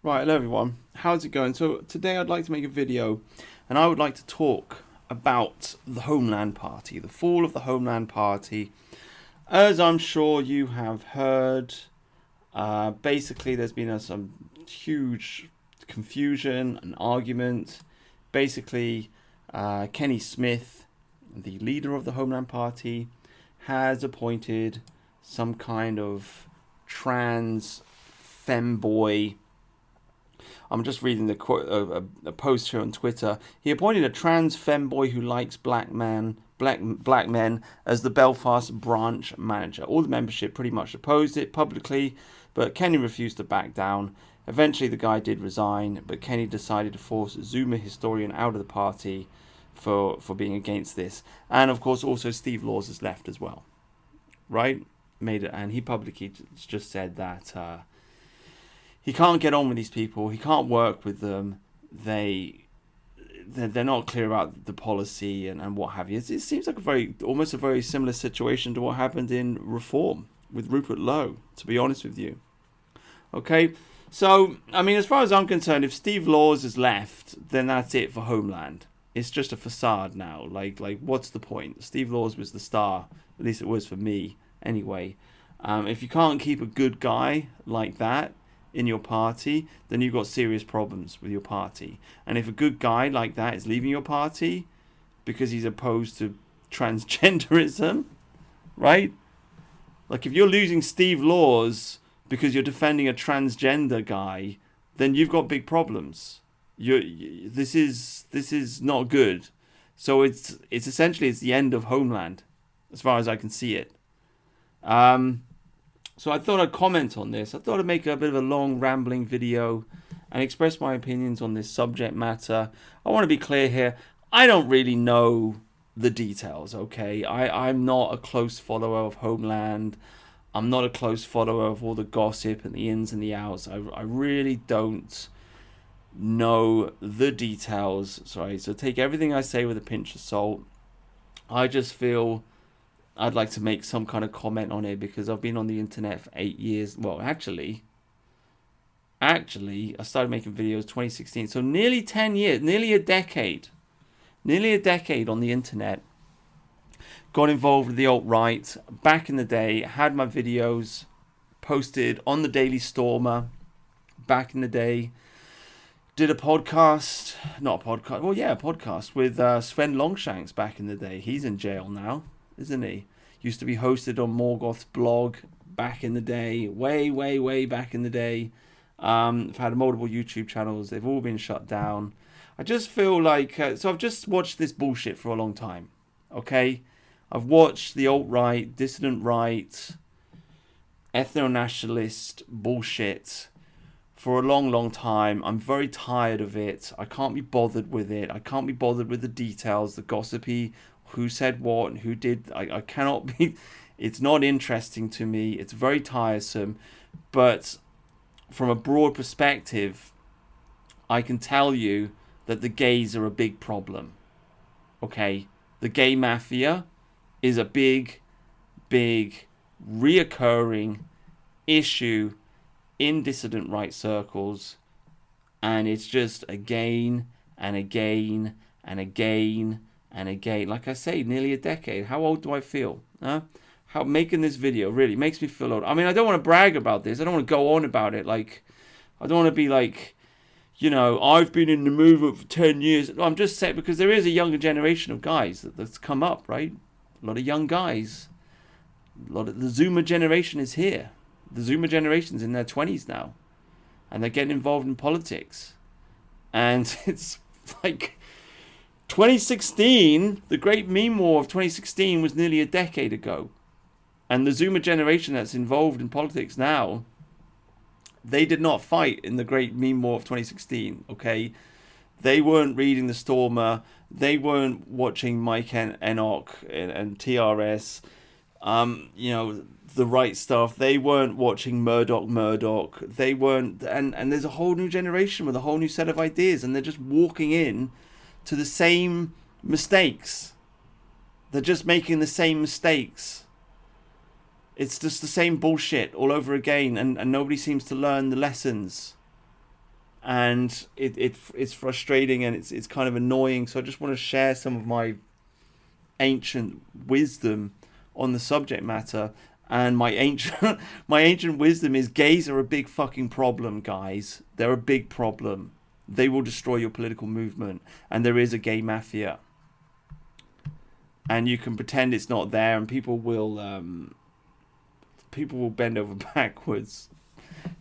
Right, hello everyone. How's it going? So today I'd like to make a video and I would like to talk about the Homeland Party, the fall of the Homeland Party. As I'm sure you have heard, basically there's been some huge confusion and argument. Basically, Kenny Smith, the leader of the Homeland Party, has appointed some kind of trans femboy. I'm just reading the quote, a post here on Twitter. He appointed a trans femboy who likes black men as the Belfast branch manager. All the membership pretty much opposed it publicly, but Kenny refused to back down. Eventually, the guy did resign, but Kenny decided to force Zoomer historian out of the party for being against this. And of course, also Steve Laws has left as well, right? Made it, and he publicly just said that. He can't get on with these people. He can't work with them. They're not clear about the policy and what have you. It seems like almost a very similar situation to what happened in Reform with Rupert Lowe, to be honest with you. Okay, so I mean, as far as I'm concerned, if Steve Laws is left, then that's it for Homeland. It's just a facade now. Like what's the point? Steve Laws was the star. At least it was for me, anyway. If you can't keep a good guy like that in your party, then you've got serious problems with your party. And if a good guy like that is leaving your party because he's opposed to transgenderism, right? Like if you're losing Steve Laws because you're defending a transgender guy, then you've got big problems. This is not good. So it's essentially the end of Homeland, as far as I can see it. So I thought I'd comment on this. I thought I'd make a bit of a long, rambling video and express my opinions on this subject matter. I want to be clear here. I don't really know the details, okay? I'm not a close follower of Homeland. I'm not a close follower of all the gossip and the ins and the outs. I really don't know the details. Sorry, so take everything I say with a pinch of salt. I just feel I'd like to make some kind of comment on it because I've been on the internet for 8 years. Well, actually, I started making videos 2016. So nearly 10 years, nearly a decade on the internet. Got involved with the alt-right back in the day. Had my videos posted on the Daily Stormer back in the day. Did a podcast, not a podcast, well, yeah, a podcast with Sven Longshanks back in the day. He's in jail now, isn't he? Used to be hosted on Morgoth's blog back in the day, way back in the day. I've had multiple YouTube channels. They've all been shut down. I just feel like, so I've just watched this bullshit for a long time, okay? I've watched the alt-right, dissident right, ethno-nationalist bullshit for a long time. I'm very tired of it. I can't be bothered with it. I can't be bothered with the details, the gossipy, who said what and who did. I cannot be. It's not interesting to me. It's very tiresome. But from a broad perspective, I can tell you that the gays are a big problem. Okay? The gay mafia is a big reoccurring issue in dissident right circles, and it's just again and again and again and again. Like I say, nearly a decade. How old do I feel? How making this video really makes me feel old. I mean, I don't want to brag about this. I don't want to go on about it. Like, I don't want to be like, you know, I've been in the movement for 10 years. I'm just saying because there is a younger generation of guys that's come up, right? A lot of young guys. A lot of the Zoomer generation is here. The Zoomer generation's in their 20s now, and they're getting involved in politics. And it's like 2016, the great meme war of 2016 was nearly a decade ago. And the Zoomer generation that's involved in politics now, they did not fight in the great meme war of 2016, okay? They weren't reading the Stormer. They weren't watching Mike and Enoch and TRS. You know, the right stuff. They weren't watching Murdoch. They weren't, and there's a whole new generation with a whole new set of ideas, and they're just walking in to the same mistakes. They're just making the same mistakes. It's just the same bullshit all over again, and nobody seems to learn the lessons. and it's frustrating, and it's kind of annoying. So I just want to share some of my ancient wisdom on the subject matter. And my ancient my ancient wisdom is gays are a big fucking problem, guys. They're a big problem. They will destroy your political movement, and there is a gay mafia. And you can pretend it's not there, and people will bend over backwards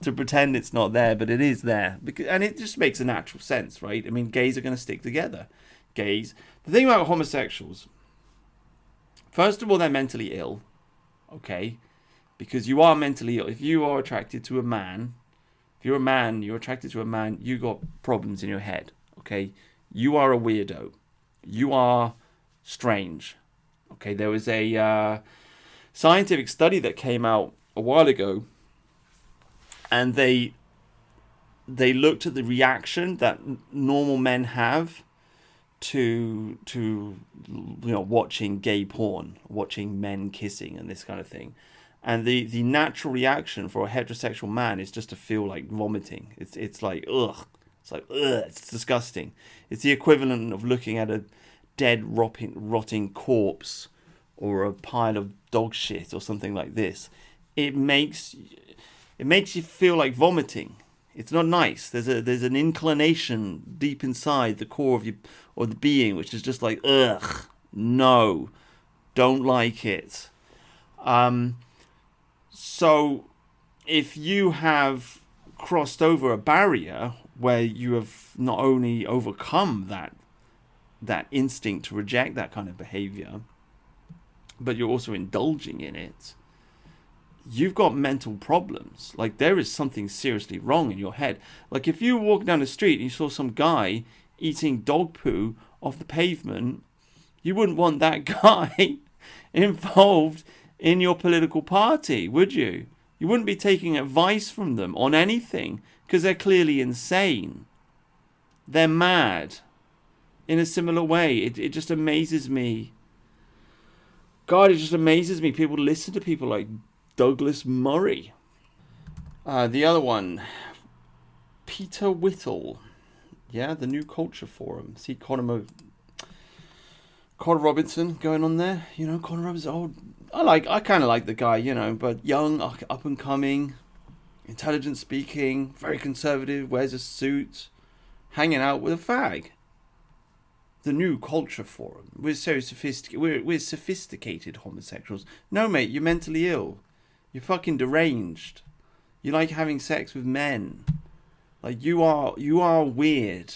to pretend it's not there, but it is there. And it just makes a natural sense, right? I mean, gays are going to stick together. Gays. The thing about homosexuals, first of all, they're mentally ill. Okay, because you are mentally ill. If you are attracted to a man, if you're a man, you're attracted to a man, you got problems in your head. Okay, you are a weirdo. You are strange. Okay, there was a scientific study that came out a while ago, and they looked at the reaction that normal men have to watching gay porn, watching men kissing and this kind of thing. And the natural reaction for a heterosexual man is just to feel like vomiting. It's like ugh. It's like ugh, it's disgusting. It's the equivalent of looking at a dead rotting corpse or a pile of dog shit or something like this. It makes you feel like vomiting. It's not nice. There's an inclination deep inside the core of you or the being, which is just like, ugh, no, don't like it. So if you have crossed over a barrier where you have not only overcome that instinct to reject that kind of behavior, but you're also indulging in it, you've got mental problems. Like, there is something seriously wrong in your head. Like, if you walk down the street and you saw some guy eating dog poo off the pavement, you wouldn't want that guy involved in your political party, would you? You wouldn't be taking advice from them on anything, because they're clearly insane. They're mad. In a similar way, it just amazes me. God, it just amazes me. People listen to people like Douglas Murray. The other one, Peter Whittle. Yeah, the New Culture Forum. See Conor Robinson going on there. You know, Conor Robinson. Oh, I kind of like the guy, you know, but young, up and coming, intelligent speaking, very conservative, wears a suit, hanging out with a fag. The New Culture Forum. We're so sophisticated. We're sophisticated homosexuals. No, mate, you're mentally ill. You're fucking deranged. You like having sex with men. Like, you are weird.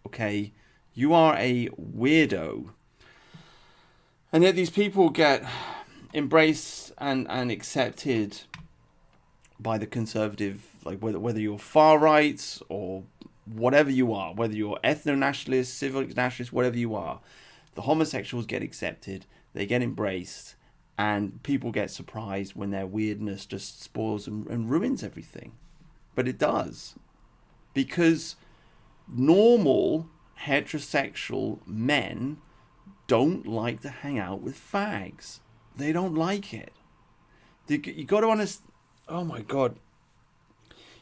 Okay? You are a weirdo. And yet these people get embraced and accepted by the conservative, like whether you're far right or whatever you are, whether you're ethno-nationalist, civic nationalist, whatever you are, the homosexuals get accepted, they get embraced, and people get surprised when their weirdness just spoils and ruins everything. But it does. Because normal heterosexual men don't like to hang out with fags. They don't like it. You got to understand. Oh my God.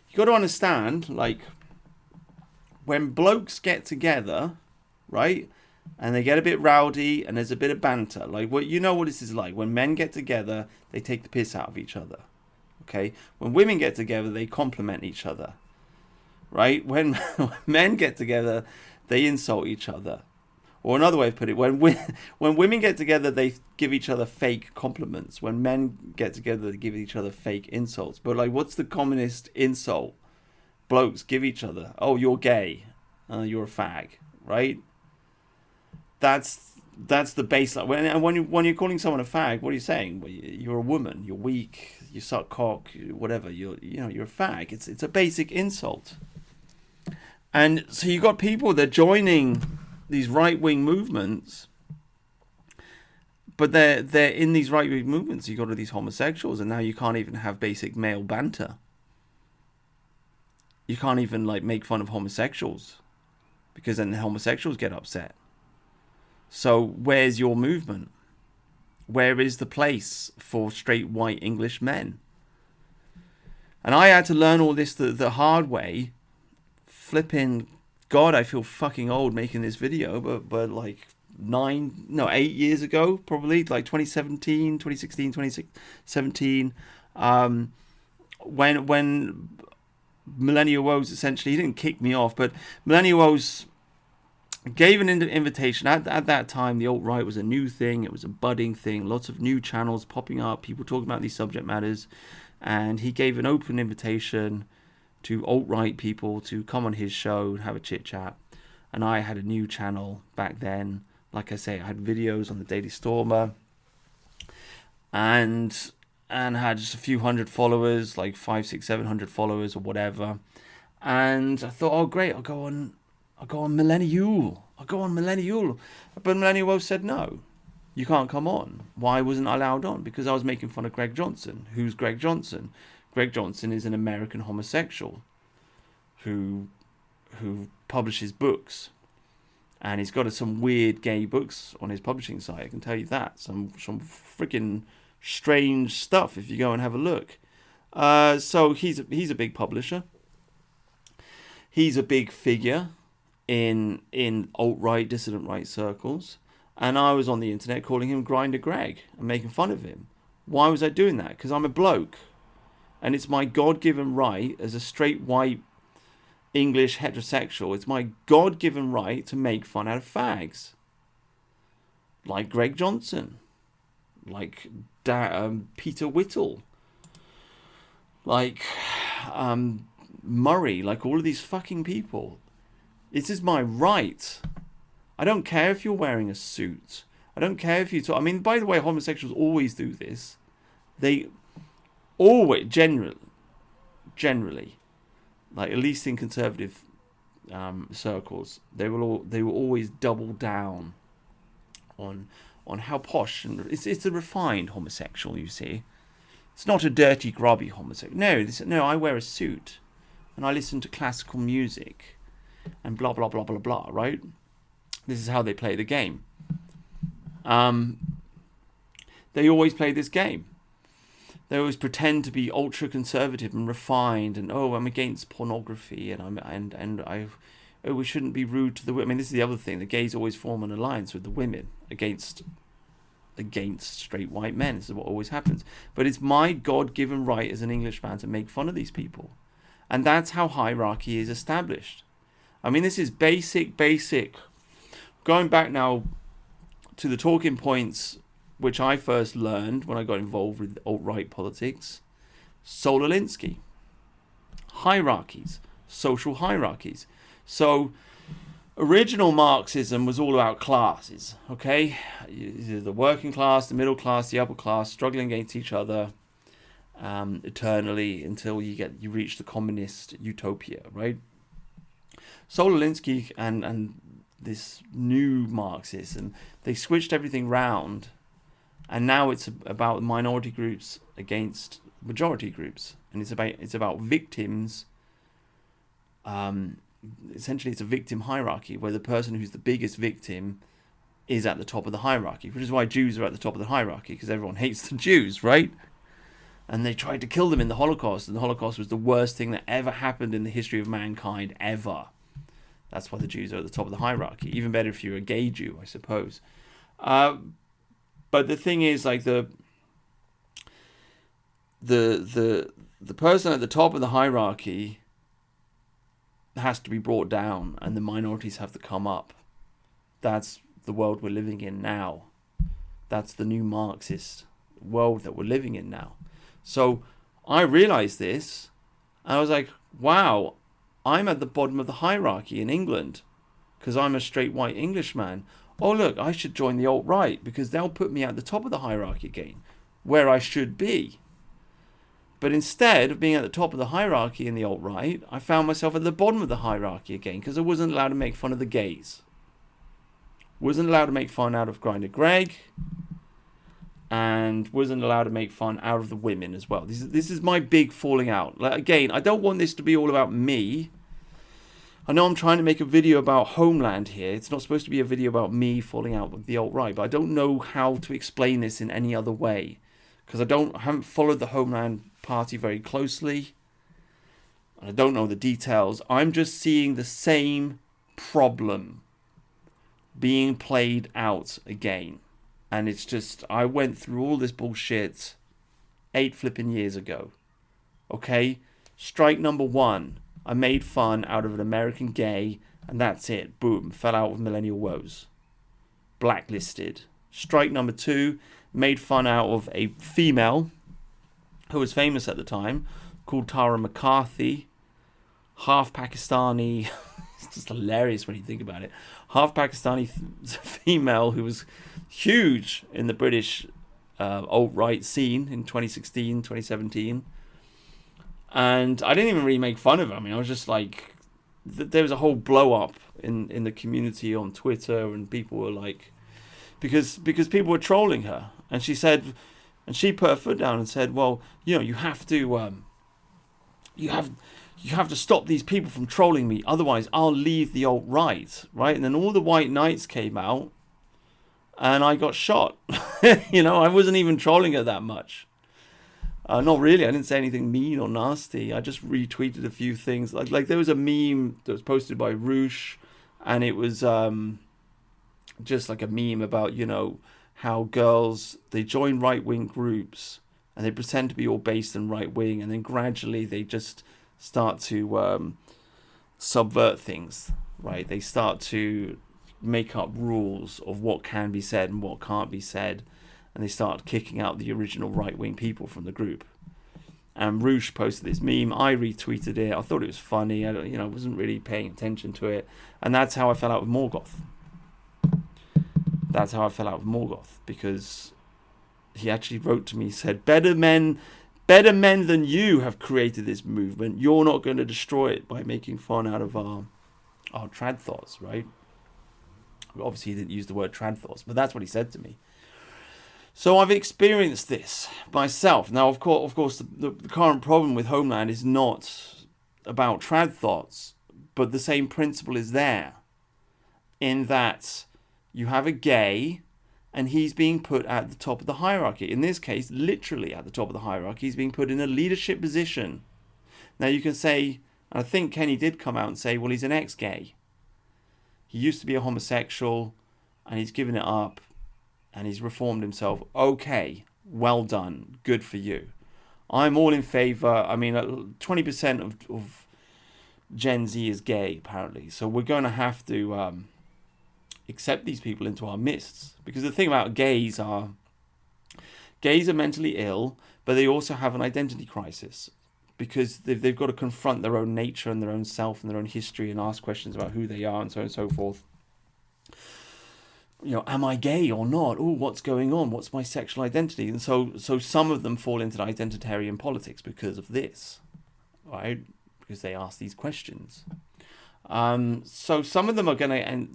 You got to understand, like, when blokes get together, right, and they get a bit rowdy and there's a bit of banter, like, what, you know what this is like. When men get together, they take the piss out of each other. Okay? When women get together, they compliment each other. Right? When men get together, they insult each other. Or another way of putting it, when women get together, they give each other fake compliments. When men get together, they give each other fake insults. But, like, what's the commonest insult blokes give each other? Oh, you're gay. You're a fag. Right? That's the baseline. When you're calling someone a fag, what are you saying? Well, you're a woman. You're weak. You suck cock. Whatever. You're a fag. It's a basic insult. And so you got people that are joining these right-wing movements, but they're in these right-wing movements. You got all these homosexuals, and now you can't even have basic male banter. You can't even, like, make fun of homosexuals, because then the homosexuals get upset. So where's your movement? Where is the place for straight white English men? And I had to learn all this the hard way flipping God, I feel fucking old making this video, but like 8 years ago, probably like 2017, 2016, 2017, when Millennial Woes, essentially, he didn't kick me off, but Millennial Woes gave an invitation. At that time, the alt-right was a new thing. It was a budding thing. Lots of new channels popping up, people talking about these subject matters. And he gave an open invitation to alt-right people to come on his show and have a chit-chat. And I had a new channel back then. Like I say, I had videos on the Daily Stormer. And had just a few hundred followers, like 500, 600, 700 followers or whatever. And I thought, oh great, I'll go on Millennial. But Millennial Woes said no, you can't come on. Why wasn't I allowed on? Because I was making fun of Greg Johnson. Who's Greg Johnson? Greg Johnson is an American homosexual who publishes books. And he's got some weird gay books on his publishing site, I can tell you that. Some freaking strange stuff if you go and have a look. So he's a big publisher. He's a big figure in alt-right, dissident right circles. And I was on the internet calling him Grinder Greg and making fun of him. Why was I doing that? Because I'm a bloke. And it's my God-given right as a straight white English heterosexual. It's my God-given right to make fun out of fags. Like Greg Johnson. Like Peter Whittle. Like Murray. Like all of these fucking people. It is my right. I don't care if you're wearing a suit. I don't care if you talk. I mean, by the way, homosexuals always do this. They always, generally, like at least in conservative circles, they will always double down on how posh, and it's a refined homosexual. You see, it's not a dirty, grubby homosexual. No, I wear a suit, and I listen to classical music, and blah blah blah blah blah. Right? This is how they play the game. They always play this game. They always pretend to be ultra conservative and refined, and I'm against pornography, and we shouldn't be rude to the women. I mean, this is the other thing. The gays always form an alliance with the women against straight white men. This is what always happens. But it's my God-given right as an Englishman to make fun of these people, and that's how hierarchy is established. I mean, this is basic. Going back now to the talking points which I first learned when I got involved with alt-right politics. Saul Alinsky. Hierarchies. Social hierarchies. So, original Marxism was all about classes, okay? The working class, the middle class, the upper class, struggling against each other eternally until you reach the communist utopia, right? Saul Alinsky and this new Marxism, they switched everything round. And now it's about minority groups against majority groups, and it's about victims. Essentially, it's a victim hierarchy where the person who's the biggest victim is at the top of the hierarchy, which is why Jews are at the top of the hierarchy, because everyone hates the Jews, right? And they tried to kill them in the Holocaust, and the Holocaust was the worst thing that ever happened in the history of mankind ever. That's why the Jews are at the top of the hierarchy. Even better if you're a gay Jew, I suppose. But the thing is, like the person at the top of the hierarchy has to be brought down, and the minorities have to come up. That's the world we're living in now. That's the new Marxist world that we're living in now. So I realized this, and I was like, wow, I'm at the bottom of the hierarchy in England because I'm a straight white Englishman. Oh, look, I should join the alt-right because they'll put me at the top of the hierarchy again, where I should be. But instead of being at the top of the hierarchy in the alt-right, I found myself at the bottom of the hierarchy again because I wasn't allowed to make fun of the gays. Wasn't allowed to make fun out of Grinder Greg, and wasn't allowed to make fun out of the women as well. This is my big falling out. Like, again, I don't want this to be all about me. I know I'm trying to make a video about Homeland here. It's not supposed to be a video about me falling out with the alt-right, but I don't know how to explain this in any other way because I haven't followed the Homeland Party very closely. I don't know the details. I'm just seeing the same problem being played out again. And it's just, I went through all this bullshit 8 flipping years ago. Okay? Strike number 1. I made fun out of an American gay, and that's it. Boom. Fell out with millennial woes. Blacklisted. Strike number 2. Made fun out of a female who was famous at the time, called Tara McCarthy. Half Pakistani. It's just hilarious when you think about it. Half Pakistani female who was huge in the British alt-right scene in 2016, 2017. And I didn't even really make fun of her. I mean, I was just like, there was a whole blow-up in the community on Twitter, and people were like, because people were trolling her. And she said, and she put her foot down and said, well, you know, you have to stop these people from trolling me, otherwise I'll leave the alt-right, right? And then all the white knights came out, and I got shot. You know, I wasn't even trolling her that much. Not really. I didn't say anything mean or nasty. I just retweeted a few things. Like there was a meme that was posted by Roosh, and it was just like a meme about, you know, how girls, they join right-wing groups and they pretend to be all based in right-wing, and then gradually they just start to subvert things, right? They start to make up rules of what can be said and what can't be said, and they start kicking out the original right-wing people from the group. And Roosh posted this meme. I retweeted it. I thought it was funny. I wasn't really paying attention to it, and that's how I fell out with Morgoth. That's how I fell out with Morgoth, because he actually wrote to me, said, better men than you have created this movement. You're not going to destroy it by making fun out of our trad thoughts, right? Obviously, he didn't use the word trad thoughts, but that's what he said to me. So I've experienced this myself. Now, of course, the current problem with Homeland is not about trad thoughts, but the same principle is there, in that you have a gay, and he's being put at the top of the hierarchy. In this case, literally at the top of the hierarchy. He's being put in a leadership position. Now you can say, and I think Kenny did come out and say, well, he's an ex-gay. He used to be a homosexual, and he's given it up, and he's reformed himself. Okay, well done. Good for you. I'm all in favour. I mean, 20% of Gen Z is gay, apparently. So we're going to have to accept these people into our midst. Because the thing about gays are mentally ill, but they also have an identity crisis, because they've got to confront their own nature and their own self and their own history, and ask questions about who they are, and so on and so forth. You know, am I gay or not? Oh, what's going on? What's my sexual identity? And so some of them fall into identitarian politics because of this, right? Because they ask these questions. So some of them are going to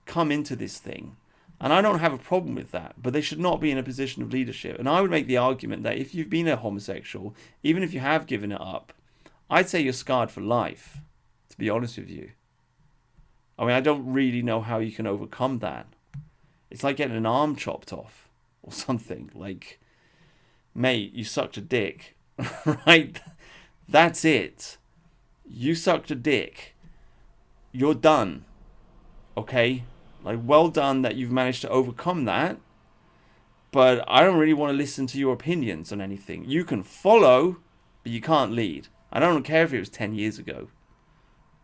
come into this thing, and I don't have a problem with that, but they should not be in a position of leadership. And I would make the argument that if you've been a homosexual, even if you have given it up, I'd say you're scarred for life, to be honest with you. I mean, I don't really know how you can overcome that. It's like getting an arm chopped off or something. Like, mate, you sucked a dick, right? That's it. You sucked a dick. You're done. Okay? Like, well done that you've managed to overcome that. But I don't really want to listen to your opinions on anything. You can follow, but you can't lead. I don't care if it was 10 years ago,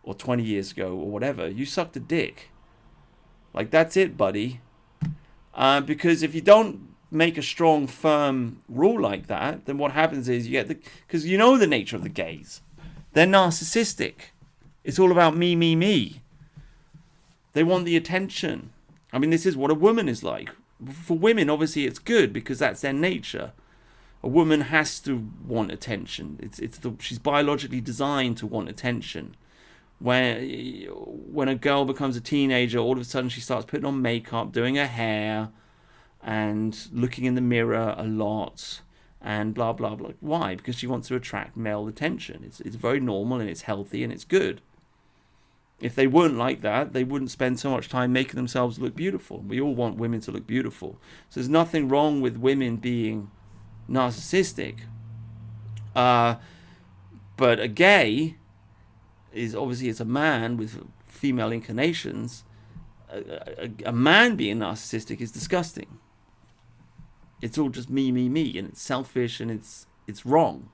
or 20 years ago, or whatever. You sucked a dick. Like, that's it, buddy. Because if you don't make a strong, firm rule like that, then what happens is you get because you know the nature of the gays. They're narcissistic. It's all about me, me, me. They want the attention. I mean, this is what a woman is like. For women, obviously, it's good because that's their nature. A woman has to want attention. She's biologically designed to want attention. When a girl becomes a teenager, all of a sudden she starts putting on makeup, doing her hair, and looking in the mirror a lot, and blah, blah, blah. Why? Because she wants to attract male attention. It's very normal, and it's healthy, and it's good. If they weren't like that, they wouldn't spend so much time making themselves look beautiful. We all want women to look beautiful. So there's nothing wrong with women being narcissistic. But a gay is obviously, it's a man with female inclinations. A man being narcissistic is disgusting. It's all just me, and it's selfish, and it's wrong.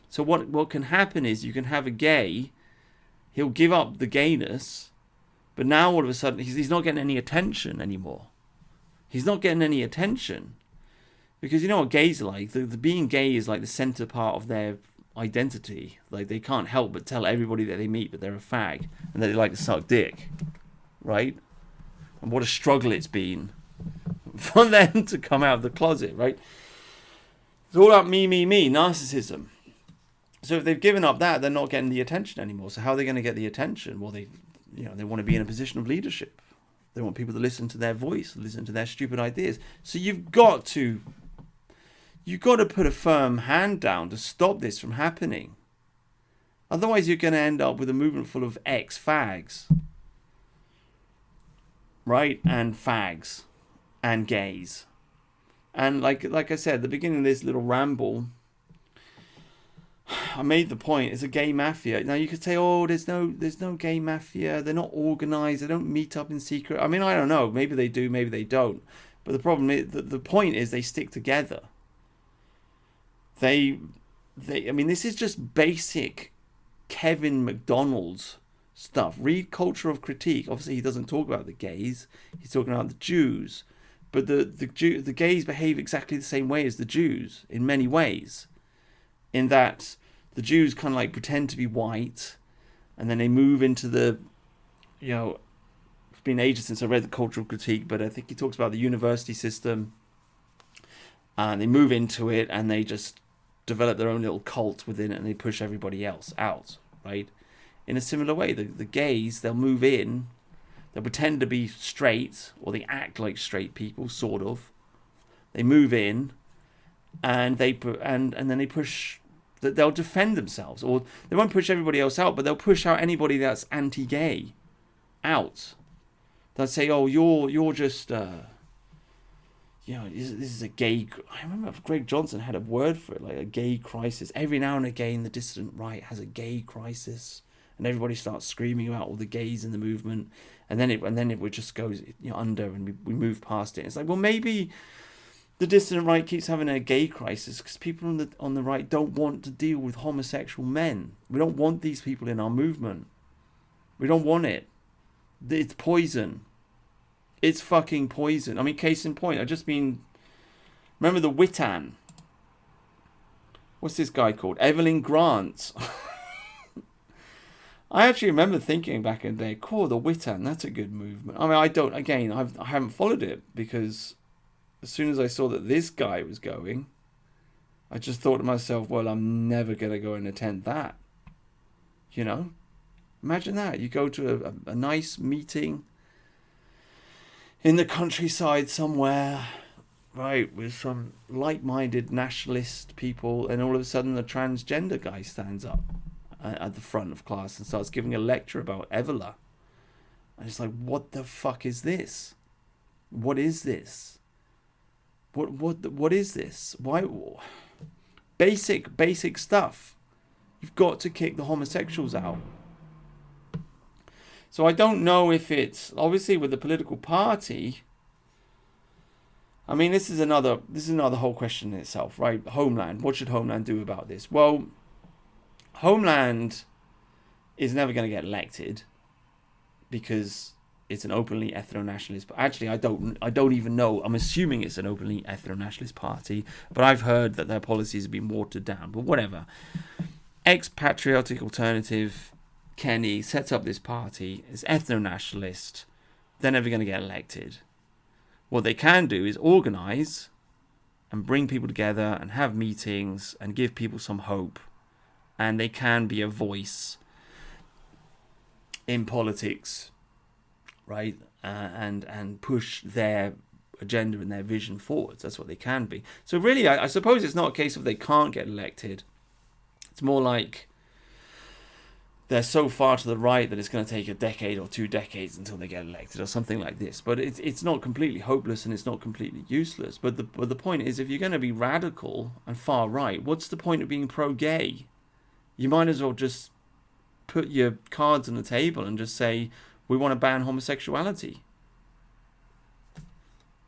So what can happen is you can have a gay, he'll give up the gayness, but now all of a sudden he's not getting any attention anymore. He's not getting any attention because you know what gays are like. The being gay is like the center part of their identity. Like they can't help but tell everybody that they meet that they're a fag and that they like to suck dick, right? And what a struggle it's been for them to come out of the closet, right? It's all about me, narcissism. So if they've given up that, they're not getting the attention anymore. So how are they going to get the attention? Well, they want to be in a position of leadership. They want people to listen to their voice, listen to their stupid ideas. So you've got to put a firm hand down to stop this from happening. Otherwise, you're going to end up with a movement full of ex-fags, right? And fags, and gays. And like I said at the beginning of this little ramble, I made the point, it's a gay mafia. Now you could say, oh, there's no gay mafia. They're not organized. They don't meet up in secret. I mean, I don't know. Maybe they do, maybe they don't. But the problem is, the point is they stick together. I mean, this is just basic Kevin McDonald's stuff. Read Culture of Critique. Obviously, he doesn't talk about the gays. He's talking about the Jews. But the gays behave exactly the same way as the Jews in many ways. In that the Jews kind of like pretend to be white, and then they move into the, it's been ages since I read the Cultural Critique, but I think he talks about the university system, and they move into it, and they just develop their own little cult within it, and they push everybody else out, right? In a similar way, the gays, they'll move in, they'll pretend to be straight, or they act like straight people, sort of. They move in, and then they push. That they'll defend themselves, or they won't push everybody else out, but they'll push out anybody that's anti-gay out. They'll say, "Oh, you're just, this is a gay." I remember Greg Johnson had a word for it, like a gay crisis. Every now and again, the dissident right has a gay crisis, and everybody starts screaming about all the gays in the movement, and then it just goes under, and we move past it. It's like, well, maybe the dissident right keeps having a gay crisis because people on the right don't want to deal with homosexual men. We don't want these people in our movement. We don't want it. It's poison. It's fucking poison. I mean, case in point, remember the Witan? What's this guy called? Evelyn Grant. I actually remember thinking back in the day, cool, the Witan, that's a good movement. I mean, I haven't followed it because as soon as I saw that this guy was going, I just thought to myself, well, I'm never going to go and attend that. Imagine that. You go to a nice meeting in the countryside somewhere, right, with some like-minded nationalist people, and all of a sudden the transgender guy stands up at the front of class and starts giving a lecture about Evola. And it's like, what the fuck is this? What is this? What is this? Why? Basic stuff. You've got to kick the homosexuals out. So I don't know if it's obviously with the political party. I mean, this is another whole question in itself, right? Homeland. What should Homeland do about this? Well, Homeland is never going to get elected because it's an openly ethno-nationalist. But actually, I don't even know. I'm assuming it's an openly ethno-nationalist party, but I've heard that their policies have been watered down. But whatever. Ex-patriotic alternative Kenny sets up this party. It's ethno-nationalist. They're never going to get elected. What they can do is organize and bring people together and have meetings and give people some hope. And they can be a voice in politics, right? And push their agenda and their vision forwards. That's what they can be. So really, I suppose it's not a case of they can't get elected. It's more like they're so far to the right that it's going to take a decade or 2 decades until they get elected or something like this. But it's not completely hopeless and it's not completely useless. But the point is, if you're going to be radical and far right, what's the point of being pro-gay? You might as well just put your cards on the table and just say, we want to ban homosexuality.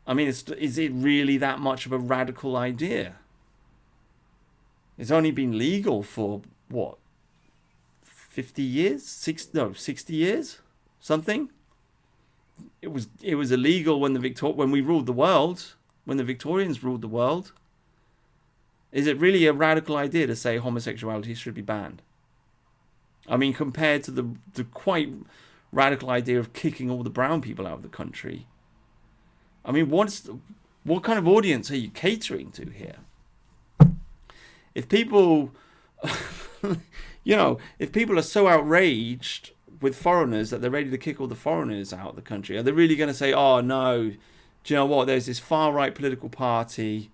I mean, is it really that much of a radical idea? It's only been legal for, what, 50 years? 60 years? Something? It was illegal when we ruled the world, when the Victorians ruled the world. Is it really a radical idea to say homosexuality should be banned? I mean, compared to the quite radical idea of kicking all the brown people out of the country. I mean, what kind of audience are you catering to here? If people, if people are so outraged with foreigners that they're ready to kick all the foreigners out of the country, are they really going to say, oh no, do you know what, there's this far-right political party,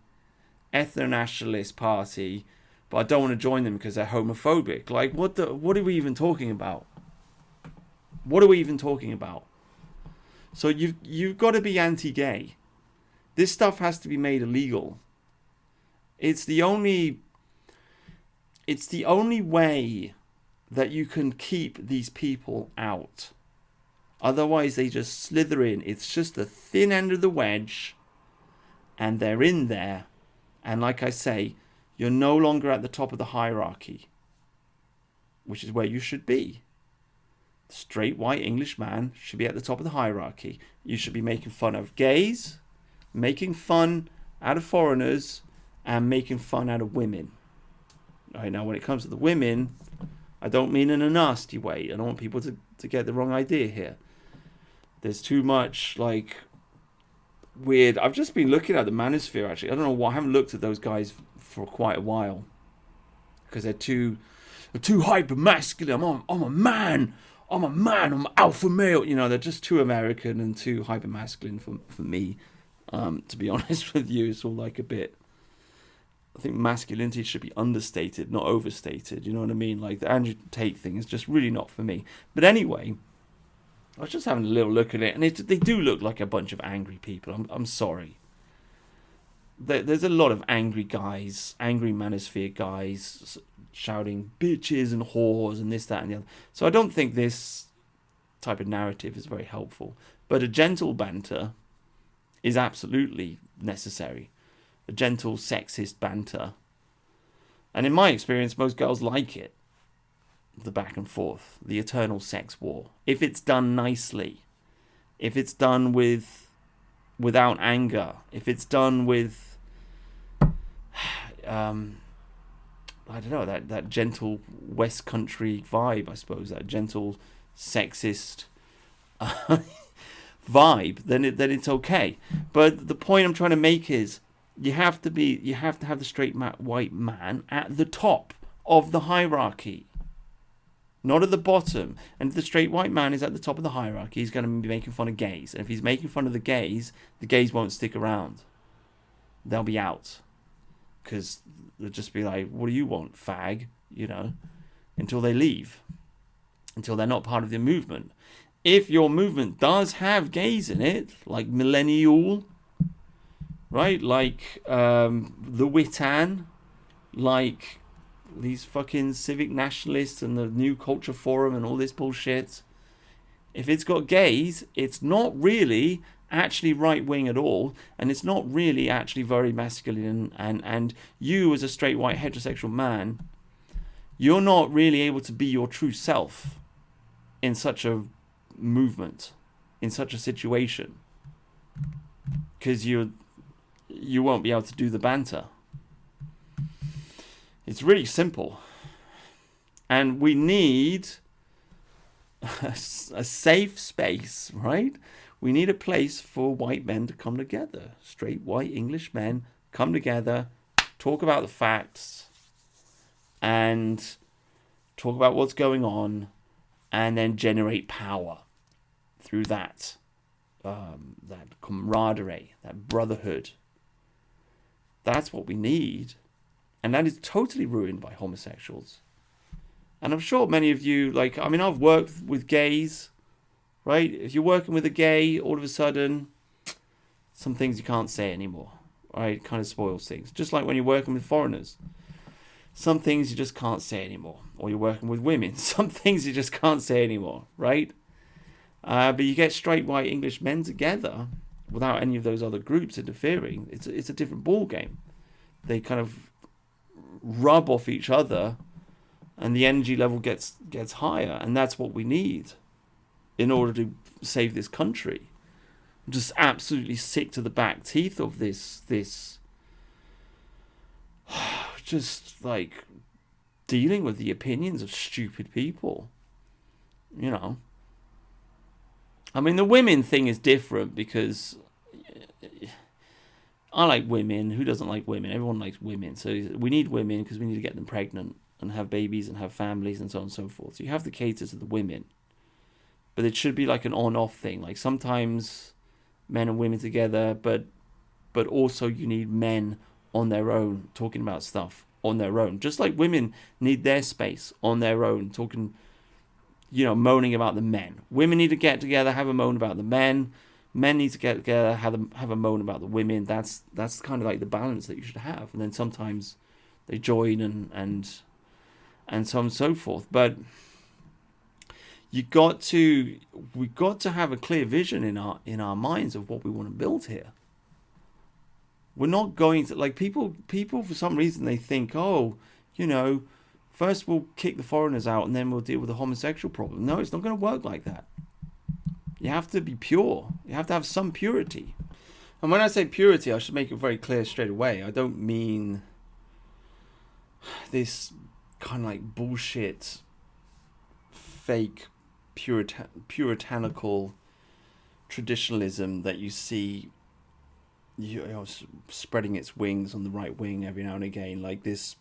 ethno-nationalist party, but I don't want to join them because they're homophobic? Like, what are we even talking about? What are we even talking about? So you've got to be anti-gay. This stuff has to be made illegal. It's the only way that you can keep these people out. Otherwise, they just slither in. It's just the thin end of the wedge, and they're in there. And like I say, you're no longer at the top of the hierarchy, which is where you should be. The straight white English man should be at the top of the hierarchy. You should be making fun of gays, making fun out of foreigners, and making fun out of women. Right, now, when it comes to the women, I don't mean in a nasty way. I don't want people to get the wrong idea here. There's too much, like, weird. I've just been looking at the manosphere, actually. I don't know why. I haven't looked at those guys for quite a while. Because they're too hyper masculine. I'm a man. I'm an alpha male. You know, they're just too American and too hyper masculine for me. To be honest with you, it's all like a bit. I think masculinity should be understated, not overstated. You know what I mean? Like the Andrew Tate thing is just really not for me. But anyway, I was just having a little look at it, and they do look like a bunch of angry people. I'm sorry. There's a lot of angry guys, angry manosphere guys, shouting bitches and whores and this, that, and the other. So I don't think this type of narrative is very helpful. But a gentle banter is absolutely necessary. A gentle, sexist banter. And in my experience, most girls like it. The back and forth. The eternal sex war. If it's done nicely. If it's done without anger. If it's done with... I don't know, that gentle West Country vibe, I suppose. That gentle, sexist... vibe, then it's okay. But the point I'm trying to make is you have to have the straight white man at the top of the hierarchy, not at the bottom. And if the straight white man is at the top of the hierarchy, he's going to be making fun of gays. And if he's making fun of the gays won't stick around. They'll be out because they'll just be like, what do you want, fag? You know, until they leave, until they're not part of the movement. If your movement does have gays in it, like Millennial, right? Like the Witan, like these fucking civic nationalists and the New Culture Forum and all this bullshit. If it's got gays, it's not really actually right-wing at all, and it's not really actually very masculine, and you as a straight white heterosexual man, you're not really able to be your true self in such a movement, in such a situation, because you won't be able to do the banter. It's really simple, and we need a safe space, right? We need a place for white men to come together. Straight white English men come together, talk about the facts, and talk about what's going on, and then generate power through that camaraderie, that brotherhood. That's what we need. And that is totally ruined by homosexuals. And I'm sure many of you, I've worked with gays, right? If you're working with a gay, all of a sudden, some things you can't say anymore, right? It kind of spoils things. Just like when you're working with foreigners. some things you just can't say anymore. Or you're working with women, some things you just can't say anymore, right? But you get straight white English men together without any of those other groups interfering. It's a different ball game. They kind of rub off each other, and the energy level gets higher, and that's what we need in order to save this country. I'm just absolutely sick to the back teeth of this just like dealing with the opinions of stupid people. You know, I mean, the women thing is different because I like women. Who doesn't like women? Everyone likes women. So we need women because we need to get them pregnant and have babies and have families and so on and so forth. So you have to cater to the women. But it should be like an on-off thing. Like sometimes men and women together, but also you need men on their own talking about stuff on their own. Just like women need their space on their own, talking, moaning about the men. Women need to get together, have a moan about the men. Men need to get together, have a moan about the women. That's kind of like the balance that you should have. And then sometimes they join and so on and so forth. But we've got to have a clear vision in our minds of what we want to build here. We're not going to, like, people for some reason they think, first we'll kick the foreigners out and then we'll deal with the homosexual problem. No, it's not going to work like that. You have to be pure. You have to have some purity. And when I say purity, I should make it very clear straight away. I don't mean this kind of like bullshit, fake, puritanical traditionalism that you see spreading its wings on the right wing every now and again. Like this,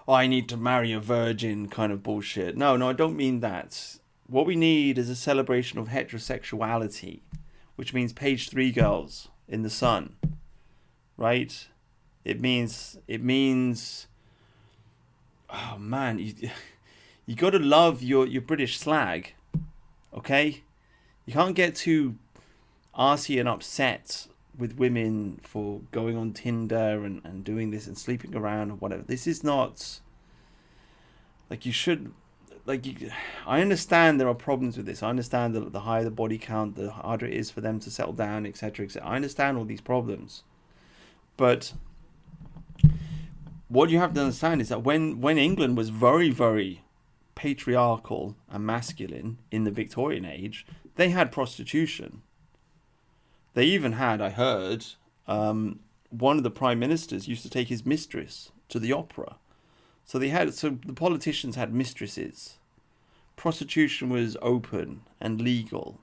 I need to marry a virgin kind of bullshit. No, I don't mean that. What we need is a celebration of heterosexuality, which means page 3 girls in the sun, right? It means, oh man, you got to love your British slag, okay? You can't get too arsey and upset with women for going on Tinder and doing this and sleeping around or whatever. This is not, like, you should... I understand there are problems with this. I understand that the higher the body count, the harder it is for them to settle down, etc., etc. I understand all these problems. But what you have to understand is that when England was very, very patriarchal and masculine in the Victorian age, they had prostitution. They even had, I heard, one of the prime ministers used to take his mistress to the opera. So the politicians had mistresses. Prostitution was open and legal.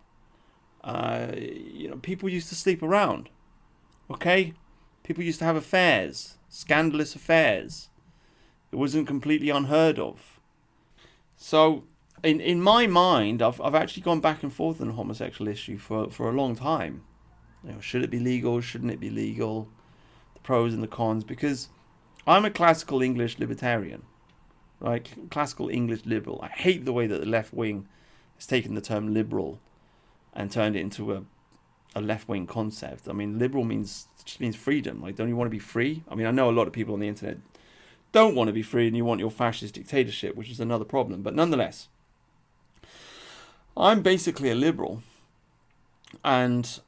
People used to sleep around. Okay? People used to have affairs, scandalous affairs. It wasn't completely unheard of. So, in my mind, I've actually gone back and forth on the homosexual issue for a long time. Should it be legal? Shouldn't it be legal? The pros and the cons, because I'm a classical English libertarian, right? Classical English liberal. I hate the way that the left wing has taken the term liberal and turned it into a left wing concept. I mean, liberal just means freedom. Like, don't you want to be free? I mean, I know a lot of people on the internet don't want to be free and you want your fascist dictatorship, which is another problem. But nonetheless, I'm basically a liberal. And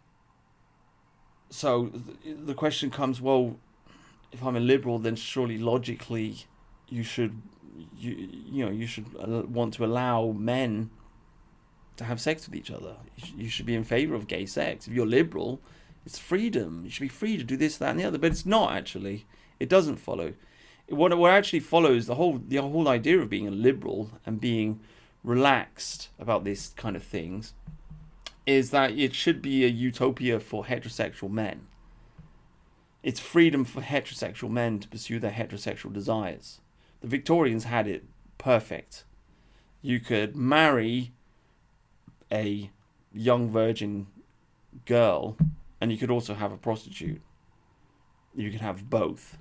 so the question comes, well, if I'm a liberal, then surely logically you should want to allow men to have sex with each other. You should be in favor of gay sex. If you're liberal, it's freedom. You should be free to do this, that, and the other. But it's not actually. It doesn't follow. What actually follows, the whole idea of being a liberal and being relaxed about this kind of things, is that it should be a utopia for heterosexual men. It's freedom for heterosexual men to pursue their heterosexual desires. The Victorians had it perfect. You could marry a young virgin girl and you could also have a prostitute. You could have both.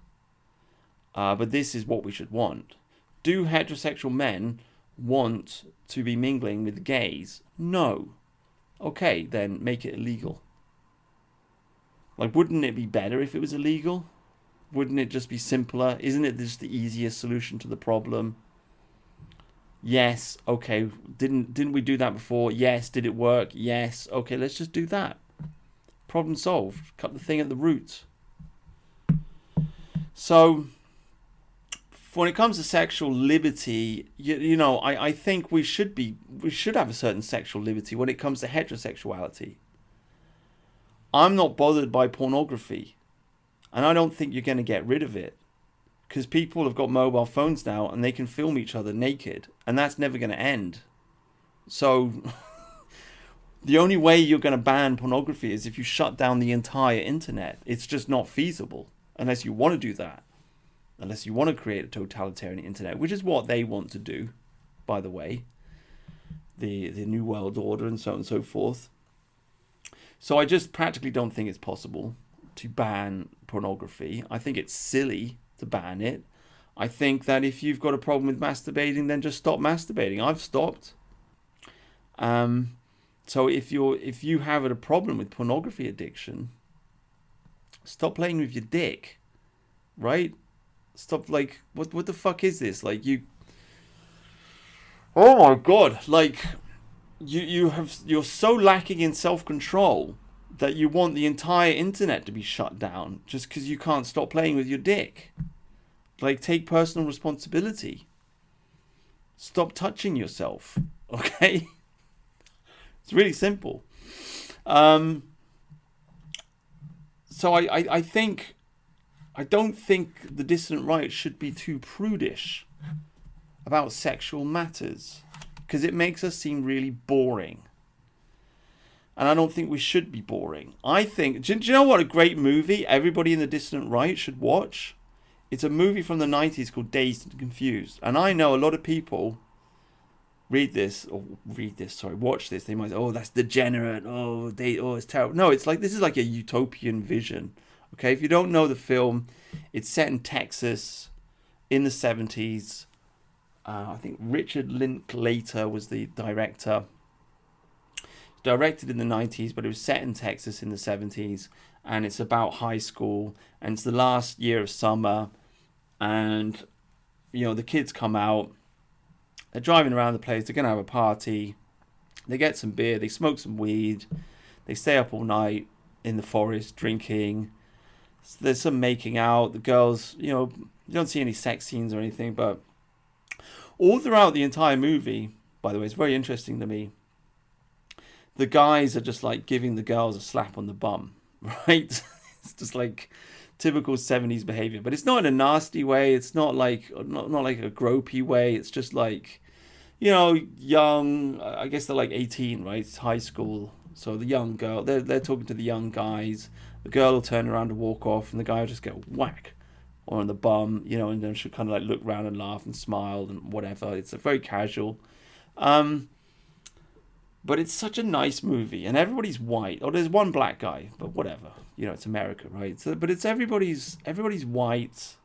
But this is what we should want. Do heterosexual men want to be mingling with gays? No. Okay, then make it illegal. Like, wouldn't it be better if it was illegal? Wouldn't it just be simpler? Isn't it just the easiest solution to the problem? Yes, okay. Didn't we do that before? Yes. Did it work? Yes. Okay, let's just do that. Problem solved. Cut the thing at the root. So, when it comes to sexual liberty, I think we should have a certain sexual liberty when it comes to heterosexuality. I'm not bothered by pornography, and I don't think you're going to get rid of it, because people have got mobile phones now and they can film each other naked, and that's never going to end. So the only way you're going to ban pornography is if you shut down the entire internet. It's just not feasible unless you want to do that. Unless you want to create a totalitarian internet, which is what they want to do, by the way. The New World Order and so on and so forth. So I just practically don't think it's possible to ban pornography. I think it's silly to ban it. I think that if you've got a problem with masturbating, then just stop masturbating. I've stopped. So if you have a problem with pornography addiction, stop playing with your dick, right? Stop, like, what the fuck is this? Like, oh my god, like, you're so lacking in self-control that you want the entire internet to be shut down just because you can't stop playing with your dick. Like, take personal responsibility. Stop touching yourself, okay? It's really simple. So I don't think the dissident right should be too prudish about sexual matters, because it makes us seem really boring. And I don't think we should be boring. I think, do you know what a great movie everybody in the dissident right should watch? It's a movie from the 90s called Dazed and Confused. And I know a lot of people watch this. They might say, oh, that's degenerate. Oh, it's terrible. No, it's like, this is like a utopian vision. Okay, if you don't know the film, it's set in Texas in the 70s. I think Richard Linklater was the director. Directed in the 90s, but it was set in Texas in the 70s. And it's about high school. And it's the last year of summer. And, the kids come out. They're driving around the place. They're going to have a party. They get some beer. They smoke some weed. They stay up all night in the forest drinking. There's some making out. The girls, you don't see any sex scenes or anything, but all throughout the entire movie, by the way, it's very interesting to me. The guys are just like giving the girls a slap on the bum, right? It's just like typical 70s behavior, but it's not in a nasty way. It's not like like a gropey way. It's just like, young. I guess they're like 18, right? It's high school. So the young girl, they're talking to the young guys. The girl will turn around to walk off, and the guy will just get whack on the bum, and then she'll kind of like look around and laugh and smile and whatever. It's a very casual. But it's such a nice movie, and everybody's white. Oh, there's one black guy, but whatever. It's America, right? So, but it's everybody's white.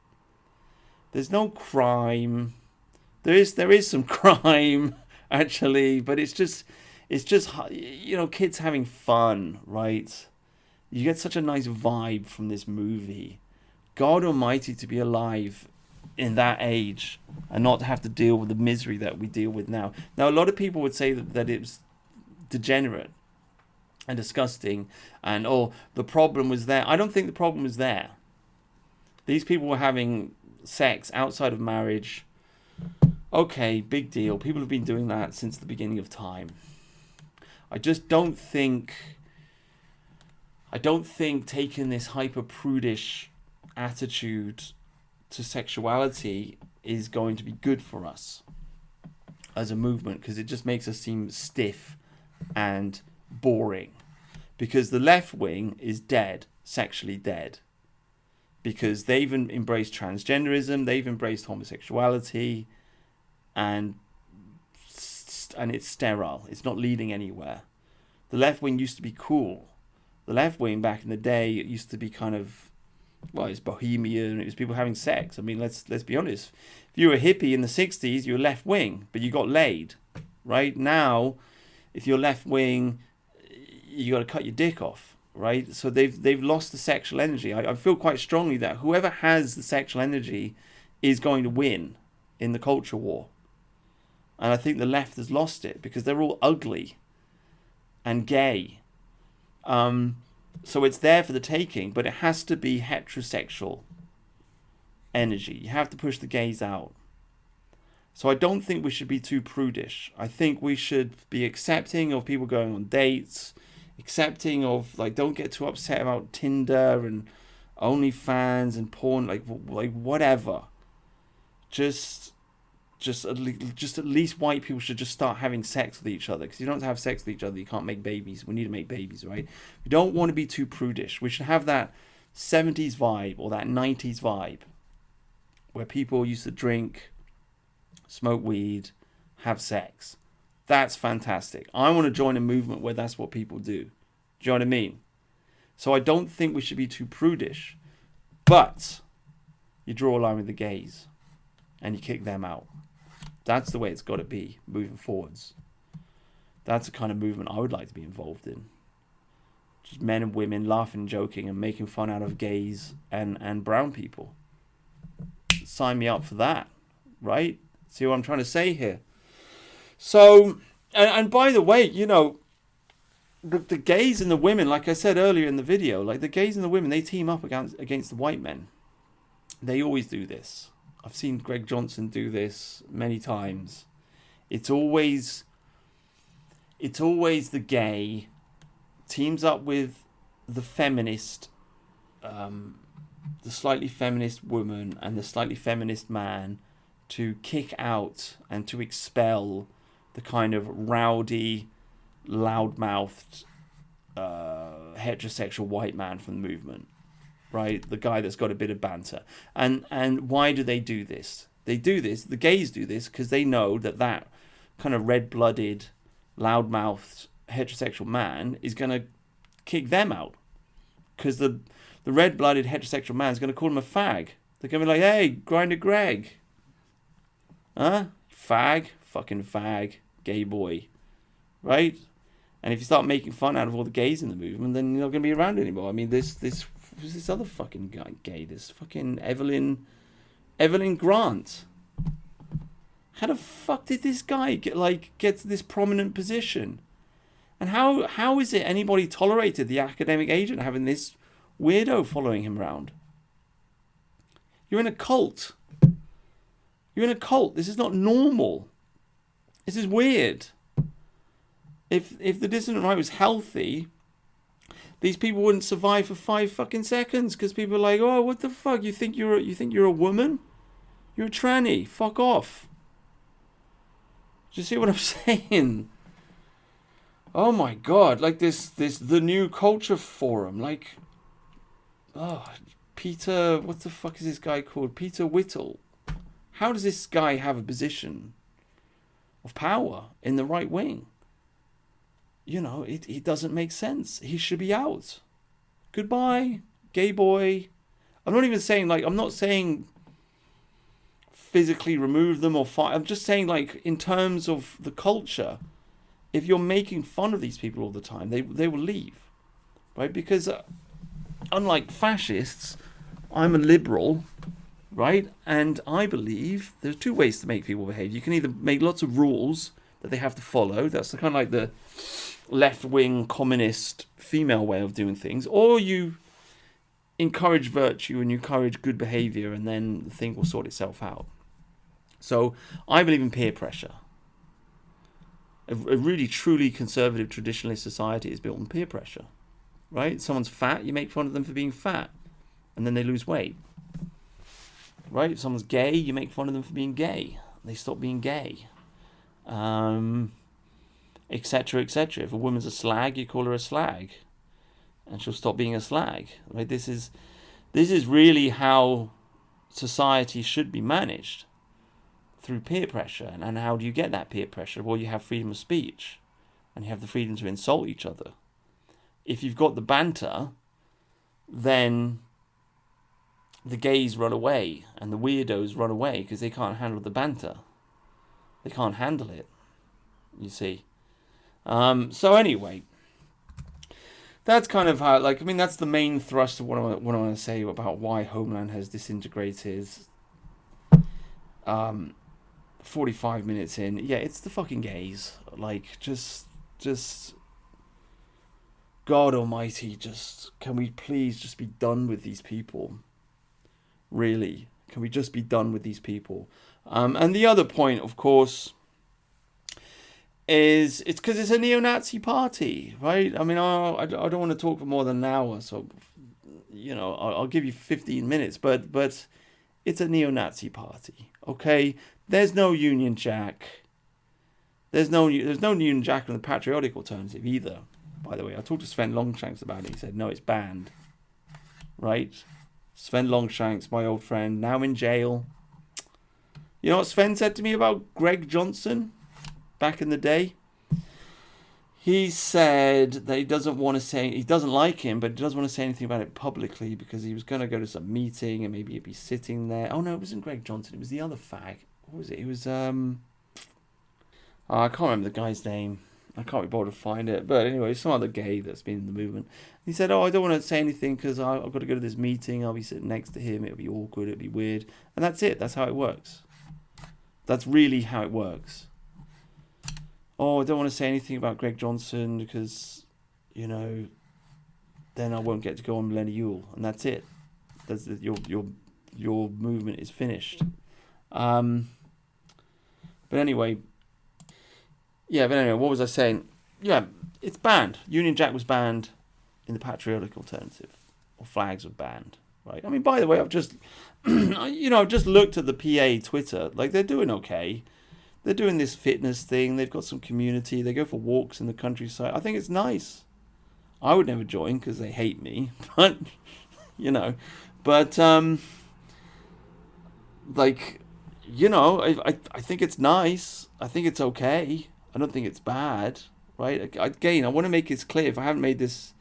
There's no crime. There is some crime actually, but it's just kids having fun, right? You get such a nice vibe from this movie. God Almighty, to be alive in that age and not to have to deal with the misery that we deal with now. Now, a lot of people would say that it was degenerate and disgusting, and the problem was there. I don't think the problem was there. These people were having sex outside of marriage. Okay, big deal. People have been doing that since the beginning of time. I just don't think taking this hyper prudish attitude to sexuality is going to be good for us as a movement, because it just makes us seem stiff and boring, because the left wing is dead, sexually dead, because they've embraced transgenderism, they've embraced homosexuality, and it's sterile. It's not leading anywhere. The left wing used to be cool. The left wing back in the day, it used to be kind of, it's bohemian. It was people having sex. I mean, let's be honest. If you were a hippie in the 60s, you were left wing, but you got laid. Right now, if you're left wing, you got to cut your dick off. right? So they've lost the sexual energy. I feel quite strongly that whoever has the sexual energy is going to win in the culture war. And I think the left has lost it because they're all ugly and gay. So it's there for the taking, but it has to be heterosexual energy. You have to push the gays out. So I don't think we should be too prudish. I think we should be accepting of people going on dates, accepting of, like, don't get too upset about Tinder and OnlyFans and porn, like whatever. Just at least white people should just start having sex with each other, because you don't have sex with each other, you can't make babies. We need to make babies, right? We don't want to be too prudish. We should have that 70s vibe or that 90s vibe where people used to drink, smoke weed, have sex. That's fantastic. I want to join a movement where that's what people do. Do you know what I mean? So I don't think we should be too prudish, but you draw a line with the gays and you kick them out. That's the way it's got to be moving forwards. That's the kind of movement I would like to be involved in. Just men and women laughing, joking, and making fun out of gays and brown people. Sign me up for that, right? See what I'm trying to say here? So, and by the way, you know, the gays and the women, like I said earlier in the video, like the gays and the women, they team up against the white men. They always do this. I've seen Greg Johnson do this many times. It's always the gay teams up with the feminist, the slightly feminist woman and the slightly feminist man to kick out and to expel the kind of rowdy, loudmouthed, heterosexual white man from the movement, right? The guy that's got a bit of banter. And why do they do this? They do this, the gays do this, because they know that kind of red-blooded, loudmouthed, heterosexual man is going to kick them out. Because the red-blooded, heterosexual man is going to call him a fag. They're going to be like, hey, Grinder Greg. Huh? Fag? Fucking fag. Gay boy. Right? And if you start making fun out of all the gays in the movement, then you're not going to be around anymore. I mean, this other fucking guy gay, this fucking Evelyn Grant. How the fuck did this guy get to this prominent position? And how is it anybody tolerated the academic agent having this weirdo following him around? You're in a cult. You're in a cult. This is not normal. This is weird. If the dissident right was healthy, these people wouldn't survive for 5 fucking seconds, because people are like, oh, what the fuck? You think you're a woman? You're a tranny. Fuck off. Do you see what I'm saying? Oh my god, like this the new culture forum, like, oh, Peter, what the fuck is this guy called? Peter Whittle. How does this guy have a position of power in the right wing? You know, it doesn't make sense. He should be out. Goodbye, gay boy. I'm not saying physically remove them or fight. I'm just saying, like, in terms of the culture, if you're making fun of these people all the time, they will leave, right? Because unlike fascists, I'm a liberal, right? And I believe there's 2 ways to make people behave. You can either make lots of rules that they have to follow. That's the kind of like the left-wing communist female way of doing things, or you encourage virtue and you encourage good behavior, and then the thing will sort itself out. So I believe in peer pressure. A really truly conservative traditionalist society is built on peer pressure, right? Someone's fat, you make fun of them for being fat, and then they lose weight, right? If someone's gay, you make fun of them for being gay, they stop being gay, etc., etc. If a woman's a slag, you call her a slag, and she'll stop being a slag, right? This is really how society should be managed, through peer pressure. And how do you get that peer pressure? Well, you have freedom of speech, and you have the freedom to insult each other. If you've got the banter, then the gays run away and the weirdos run away because they can't handle the banter. They can't handle it, you see. So anyway, that's kind of how, like, I mean, that's the main thrust of what I want to say about why Homeland has disintegrated. 45 minutes in, yeah, it's the fucking gays. Like, just, God Almighty, just, can we please just be done with these people? Really, can we just be done with these people? And the other point, of course, is it's because it's a neo-Nazi party, right? I mean, I don't want to talk for more than an hour, so, you know, I'll give you 15 minutes, but it's a neo-Nazi party, okay? There's no Union Jack. There's no Union Jack on the patriotic alternative either, by the way. I talked to Sven Longshanks about it. He said, no, it's banned, right? Sven Longshanks, my old friend, now in jail. You know what Sven said to me about Greg Johnson back in the day? He said that he doesn't like him, but he doesn't want to say anything about it publicly because he was going to go to some meeting and maybe he'd be sitting there. Oh no, it wasn't Greg Johnson. It was the other fag. What was it? It was I can't remember the guy's name. I can't be bothered to find it. But anyway, some other gay that's been in the movement. He said, oh, I don't want to say anything because I've got to go to this meeting. I'll be sitting next to him. It'll be awkward. It'll be weird. And that's it. That's how it works. That's really how it works. Oh, I don't want to say anything about Greg Johnson because, you know, then I won't get to go on Millennial. And that's it. That's your movement is finished. But anyway, what was I saying? Yeah, it's banned. Union Jack was banned in the patriotic alternative, or flags were banned, right? I mean, by the way, I've just, I've just looked at the PA Twitter. Like, they're doing okay. They're doing this fitness thing. They've got some community. They go for walks in the countryside. I think it's nice. I would never join because they hate me, but, I think it's nice. I think it's okay. I don't think it's bad, right? Again, I want to make this clear. If I haven't made this,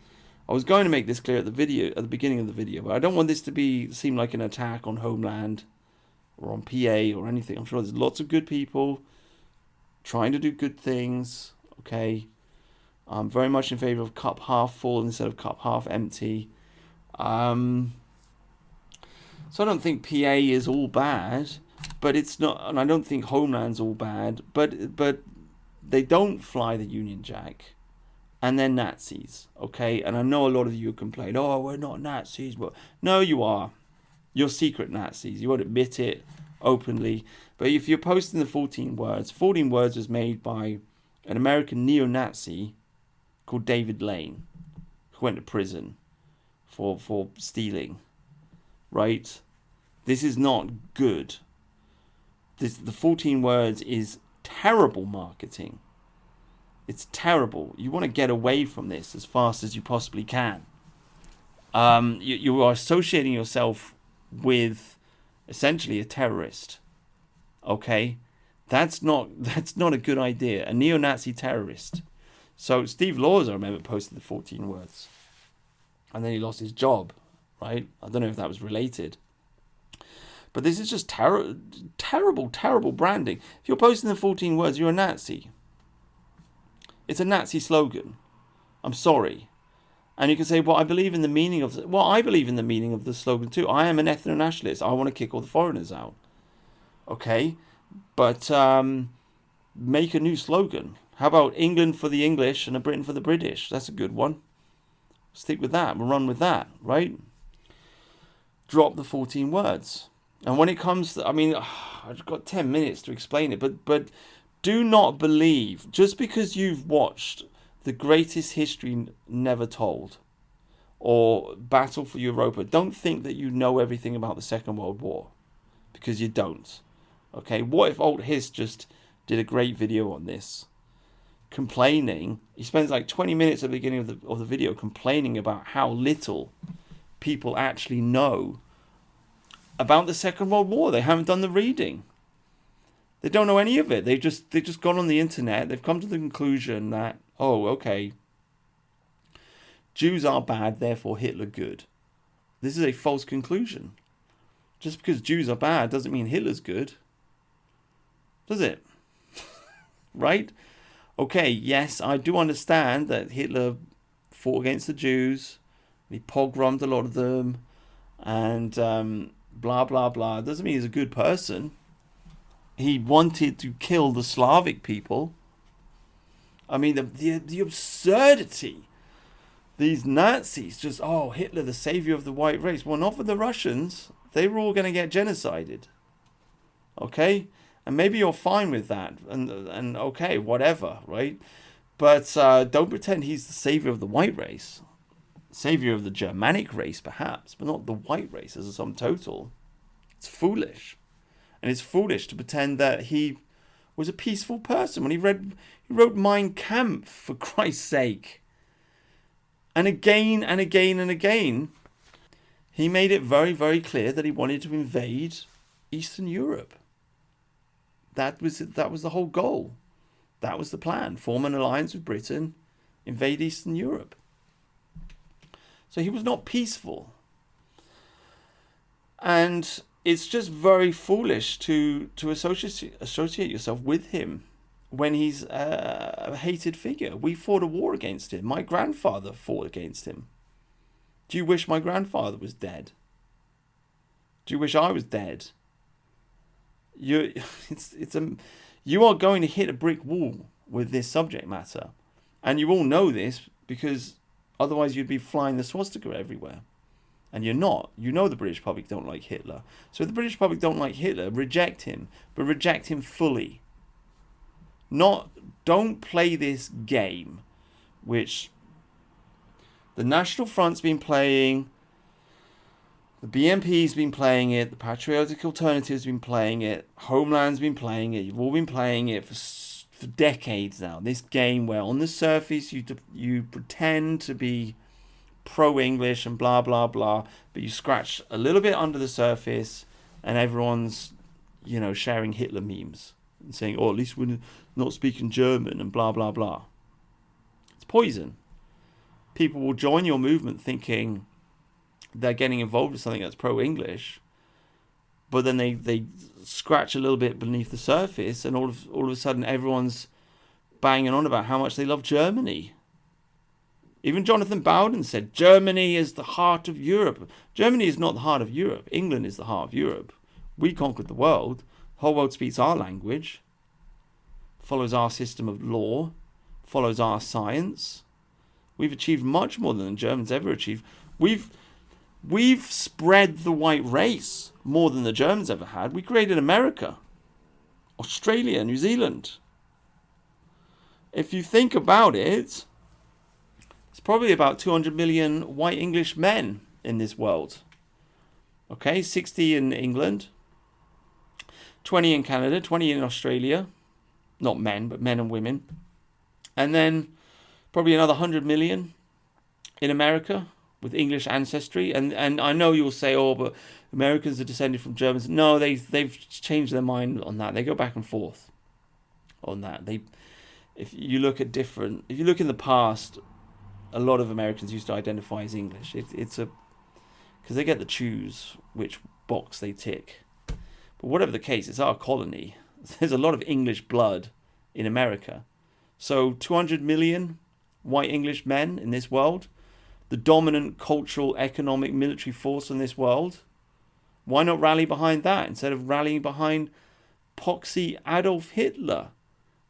I was going to make this clear at the beginning of the video, but I don't want this to seem like an attack on Homeland or on PA or anything. I'm sure there's lots of good people trying to do good things, okay? I'm very much in favor of cup half full instead of cup half empty. So I don't think PA is all bad, but it's not, and I don't think Homeland's all bad, but they don't fly the Union Jack, and they're Nazis, okay? And I know a lot of you complain, oh, we're not Nazis, but no, you are. You're secret Nazis. You won't admit it openly, but if you're posting the 14 words was made by an American neo-Nazi called David Lane, who went to prison for stealing, right? This is not good. The 14 words is terrible marketing. It's terrible. You want to get away from this as fast as you possibly can. You are associating yourself with essentially a terrorist. Okay? That's not a good idea. A neo-Nazi terrorist. So Steve Laws, I remember, posted the 14 words. And then he lost his job, right? I don't know if that was related. But this is just terrible branding. If you're posting the 14 words, you're a Nazi. It's a Nazi slogan. I'm sorry. And you can say, well, I believe in the meaning of the... Well, I believe in the meaning of the slogan too. I am an ethno-nationalist. I want to kick all the foreigners out. Okay? But make a new slogan. How about England for the English and a Britain for the British? That's a good one. Stick with that. We'll run with that, right? Drop the 14 words. And when it comes to... I mean, I've got 10 minutes to explain it, but do not believe, just because you've watched The Greatest History Never Told or Battle for Europa, don't think that you know everything about the Second World War, because you don't. Okay, what if Alt His just did a great video on this, complaining? He spends like 20 minutes at the beginning of the video complaining about how little people actually know about the Second World War. They haven't done the reading. They don't know any of it. They've just gone on the internet. They've come to the conclusion that, oh, okay, Jews are bad, therefore Hitler good. This is a false conclusion. Just because Jews are bad doesn't mean Hitler's good. Does it? Right? Okay, yes, I do understand that Hitler fought against the Jews. He pogromed a lot of them. And blah, blah, blah. Doesn't mean he's a good person. He wanted to kill the Slavic people. I mean, the absurdity. These Nazis just, oh, Hitler, the savior of the white race. Well, not for the Russians. They were all going to get genocided. Okay? And maybe you're fine with that. And okay, whatever, right? But don't pretend he's the savior of the white race. Savior of the Germanic race, perhaps, but not the white race as a sum total. It's foolish. And it's foolish to pretend that he was a peaceful person when he wrote Mein Kampf, for Christ's sake. And again and again and again, he made it very, very clear that he wanted to invade Eastern Europe. That was the whole goal. That was the plan. Form an alliance with Britain, invade Eastern Europe. So he was not peaceful. And it's just very foolish to associate yourself with him when he's a hated figure. We fought a war against him. My grandfather fought against him. Do you wish my grandfather was dead? Do you wish I was dead? You are going to hit a brick wall with this subject matter. And you all know this because otherwise you'd be flying the swastika everywhere. And you're not. You know the British public don't like Hitler. So if the British public don't like Hitler, reject him. But reject him fully. Don't play this game, which the National Front's been playing, the BNP's been playing it, the Patriotic Alternative's been playing it, Homeland's been playing it. You've all been playing it for decades now. This game where on the surface you pretend to be pro-English and blah, blah, blah, but you scratch a little bit under the surface and everyone's, sharing Hitler memes and saying, oh, at least we're not speaking German and blah, blah, blah. It's poison. People will join your movement thinking they're getting involved with something that's pro-English, but then they scratch a little bit beneath the surface and all of a sudden everyone's banging on about how much they love Germany. Even Jonathan Bowden said, Germany is the heart of Europe. Germany is not the heart of Europe. England is the heart of Europe. We conquered the world. The whole world speaks our language, follows our system of law, follows our science. We've achieved much more than the Germans ever achieved. We've spread the white race more than the Germans ever had. We created America, Australia, New Zealand. If you think about it, it's probably about 200 million white English men in this world. Okay, 60 in England, 20 in Canada, 20 in Australia. Not men, but men and women. And then probably another 100 million in America with English ancestry. And I know you'll say, oh, but Americans are descended from Germans. No, they've changed their mind on that. They go back and forth on that. If you look in the past, a lot of Americans used to identify as English. Because they get to choose which box they tick. But whatever the case, it's our colony. There's a lot of English blood in America. So 200 million white English men in this world, the dominant cultural, economic, military force in this world. Why not rally behind that instead of rallying behind poxy Adolf Hitler?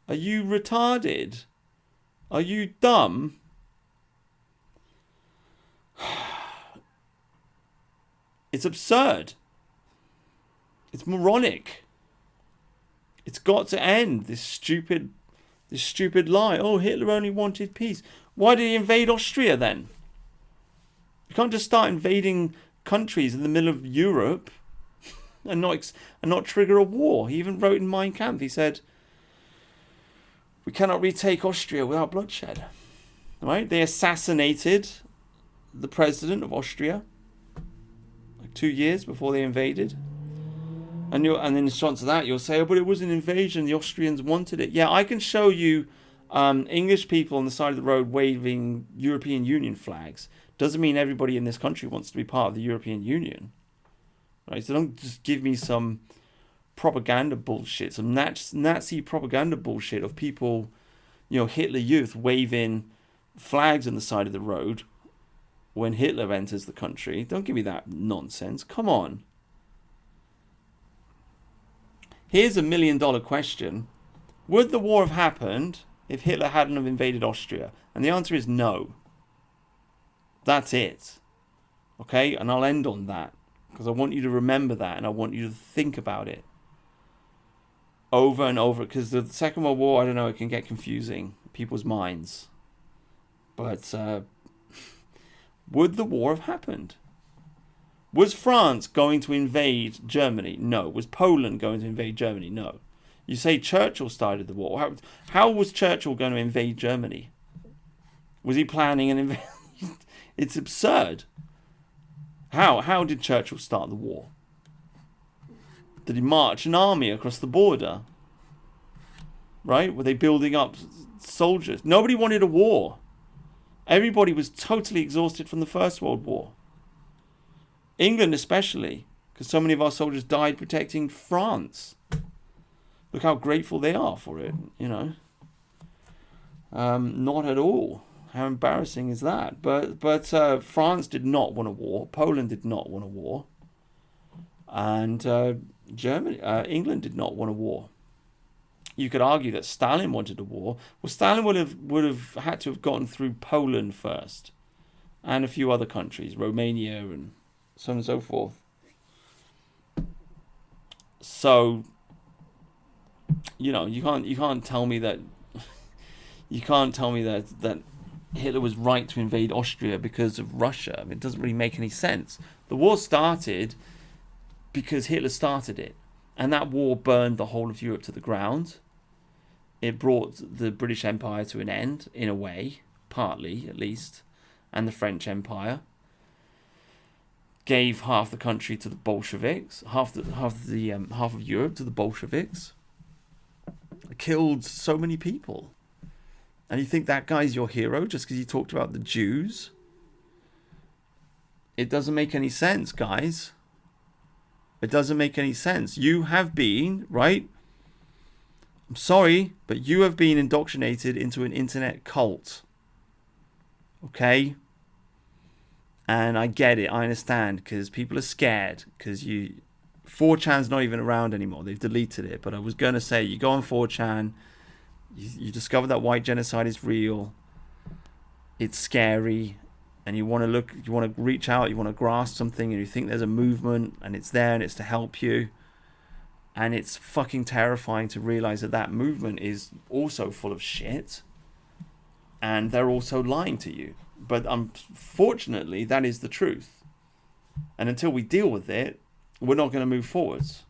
Are you retarded? Are you dumb? It's absurd. It's moronic. It's got to end, this stupid lie. Oh, Hitler only wanted peace. Why did he invade Austria then? You can't just start invading countries in the middle of Europe and not trigger a war. He even wrote in Mein Kampf, he said, we cannot retake Austria without bloodshed. Right? They assassinated the president of Austria like 2 years before they invaded. And in response to that, you'll say, oh, but it was an invasion. The Austrians wanted it. Yeah, I can show you English people on the side of the road waving European Union flags. Doesn't mean everybody in this country wants to be part of the European Union. Right? So don't just give me some propaganda bullshit, some Nazi propaganda bullshit of people, Hitler Youth waving flags on the side of the road when Hitler enters the country. Don't give me that nonsense. Come on. Here's $1 million question. Would the war have happened if Hitler hadn't have invaded Austria? And the answer is no. That's it. Okay? And I'll end on that, because I want you to remember that, and I want you to think about it over and over, because the Second World War, I don't know, it can get confusing in people's minds. But would the war have happened? Was France going to invade Germany? No. Was Poland going to invade Germany? No. You say Churchill started the war. How was Churchill going to invade Germany? Was he planning an invasion? It's absurd. How did Churchill start the war? Did he march an army across the border? Right? Were they building up soldiers? Nobody wanted a war. Everybody was totally exhausted from the First World War. England especially, because so many of our soldiers died protecting France. Look how grateful they are for it, you know. Not at all. How embarrassing is that? But France did not want a war. Poland did not want a war. And England did not want a war. You could argue that Stalin wanted a war. Well, Stalin would have had to have gotten through Poland first, and a few other countries, Romania and so on and so forth. So, you know, you can't tell me that that Hitler was right to invade Austria because of Russia. I mean, it doesn't really make any sense. The war started because Hitler started it, and that war burned the whole of Europe to the ground. It brought the British Empire to an end, in a way, partly at least, and the French Empire. Gave half the country to the Bolsheviks, half of Europe to the Bolsheviks. Killed so many people, and you think that guy's your hero just because he talked about the Jews? It doesn't make any sense, guys. It doesn't make any sense. You have been, right? I'm sorry, but you have been indoctrinated into an internet cult. Okay? And I get it, I understand, because people are scared, because 4chan's not even around anymore, they've deleted it. But I was going to say, you go on 4chan, you discover that white genocide is real, it's scary, and you want to reach out, you want to grasp something, and you think there's a movement, and it's there, and it's to help you. And it's fucking terrifying to realize that movement is also full of shit, and they're also lying to you. But unfortunately, that is the truth. And until we deal with it, we're not going to move forwards.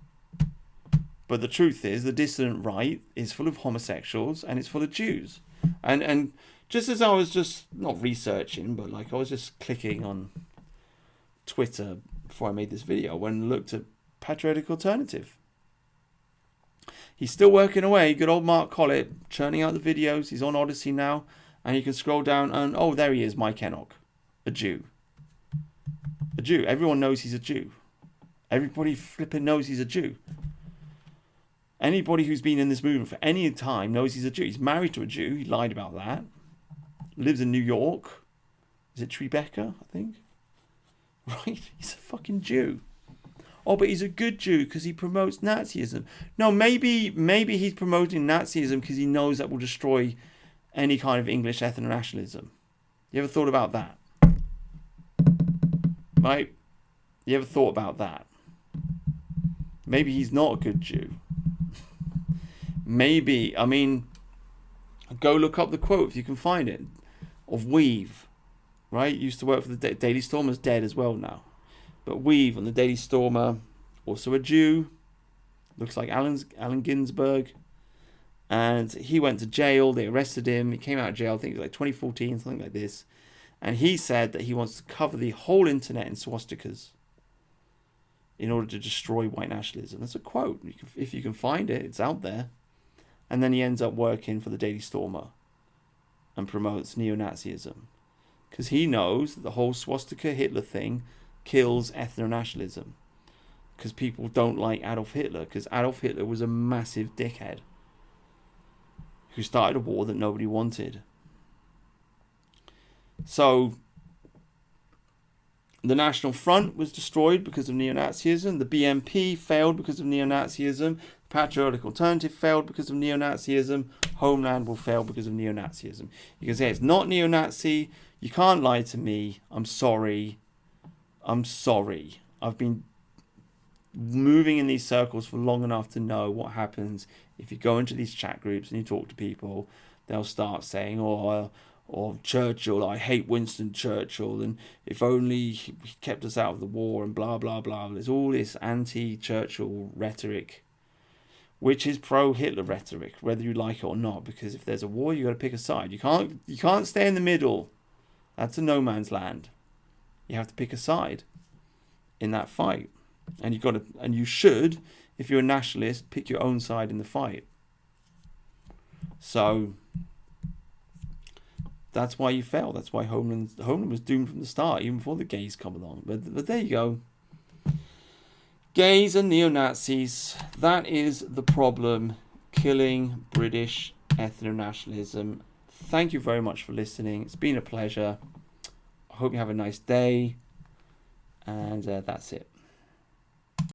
But the truth is, the dissident right is full of homosexuals, and it's full of Jews. And just as I was just not researching, but like I was just clicking on Twitter before I made this video, when I looked at Patriotic Alternative. He's still working away, good old Mark Collett, churning out the videos. He's on Odyssey now. And you can scroll down and, oh, there he is, Mike Enoch. A Jew. A Jew. Everyone knows he's a Jew. Everybody flipping knows he's a Jew. Anybody who's been in this movement for any time knows he's a Jew. He's married to a Jew. He lied about that. Lives in New York. Is it Tribeca, I think? Right? He's a fucking Jew. Oh, but he's a good Jew because he promotes Nazism. No, maybe he's promoting Nazism because he knows that will destroy any kind of English ethno-nationalism. You ever thought about that? Right? You ever thought about that? Maybe he's not a good Jew. Maybe, I mean, go look up the quote if you can find it, of Weave, right? Used to work for the Daily Stormer's dead as well now. But Weave on the Daily Stormer, also a Jew, looks like Allen Ginsberg. And he went to jail, they arrested him, he came out of jail, I think it was like 2014, something like this. And he said that he wants to cover the whole internet in swastikas in order to destroy white nationalism. That's a quote. If you can find it, it's out there. And then he ends up working for the Daily Stormer and promotes neo-Nazism. Because he knows that the whole swastika Hitler thing kills ethno-nationalism. Because people don't like Adolf Hitler. Because Adolf Hitler was a massive dickhead who started a war that nobody wanted. So the National Front was destroyed because of neo-Nazism. The BNP failed because of neo-Nazism. The Patriotic Alternative failed because of neo-Nazism. Homeland will fail because of neo-Nazism. You can say it's not neo-Nazi. You can't lie to me. I'm sorry. I'm sorry. I've been moving in these circles for long enough to know what happens if you go into these chat groups and you talk to people. They'll start saying, or Churchill, I hate Winston Churchill, and if only he kept us out of the war, and blah blah blah. There's all this anti-Churchill rhetoric, which is pro-Hitler rhetoric, whether you like it or not, because if there's a war, you got to pick a side. You can't stay in the middle. That's a no man's land. You have to pick a side in that fight. And you should, if you're a nationalist, pick your own side in the fight. So that's why you fail. That's why Homeland was doomed from the start, even before the gays come along. But there you go. Gays and neo-Nazis. That is the problem killing British ethno-nationalism. Thank you very much for listening. It's been a pleasure. I hope you have a nice day. And that's it.